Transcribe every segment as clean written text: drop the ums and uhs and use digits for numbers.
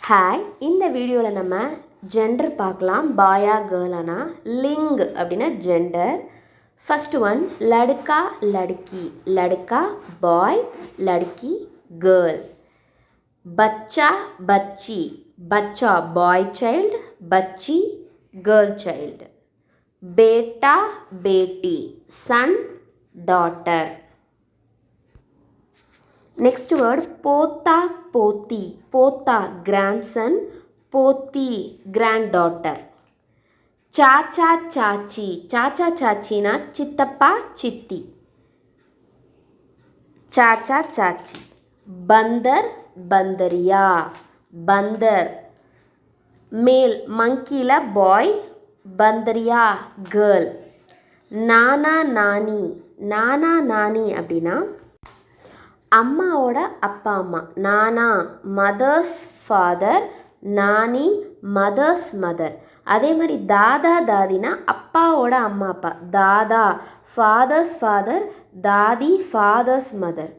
Hi, இந்த வீடியோவில் நம்ம ஜெண்டர் பார்க்கலாம். பாயா கேர்ளானா. லிங் அப்படின்னா ஜெண்டர். ஃபர்ஸ்ட் ஒன் லடுக்கா லடுக்கி. லடுக்கா பாய், லடுக்கி கேர்ள். பச்சா பச்சி. பச்சா பாய் சைல்டு, பச்சி கேர்ள் சைல்டு. பேட்டா பேட்டி son daughter. Next word pota poti. Pota grandson, poti granddaughter. Chacha chachi. Chacha chachi na chittappa chitti. Chacha chachi. Bandar bandariya. Bandar male, monkey la boy, bandariya girl. Nana nani. Nana nani அப்படின்னா அம்மாவோட அப்பா அம்மா. நானா mothers father, நானி mothers mother. அதே மாதிரி தாதா தாதினா அப்பாவோட அம்மா அப்பா. தாதா ஃபாதர்ஸ் ஃபாதர், தாதி ஃபாதர்ஸ் மதர்.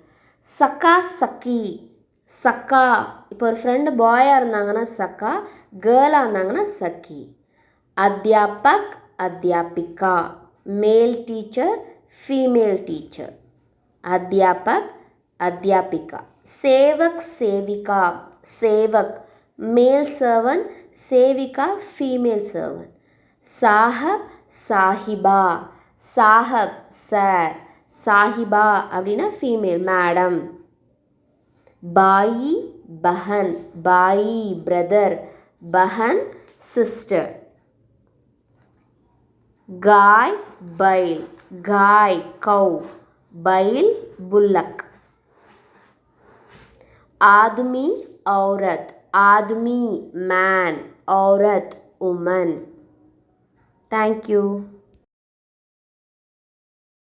சக்கா சக்கி. சக்கா இப்போ ஒரு ஃப்ரெண்டு பாயாக இருந்தாங்கன்னா சக்கா, கேர்ளாக இருந்தாங்கன்னா சக்கி. அத்தியாபக் அத்தியாபிகா. மேல் டீச்சர், ஃபீமேல் டீச்சர். அத்தியாபக் अध्यापिका. सेवक सेविका. सेवक मेल सर्वेंट, सेविका फीमेल सर्वेंट. साहब साहिबा. साहब सर, साहिबा அப்படின்னா ஃபீமேல் மேடம். பாயி பஹன். பாயி பிரதர், பஹன் சிஸ்டர். गाय बैल. गाय कौ, बैल बुल्लक. आदमी औरत. आदमी man, औरत woman. Thank you.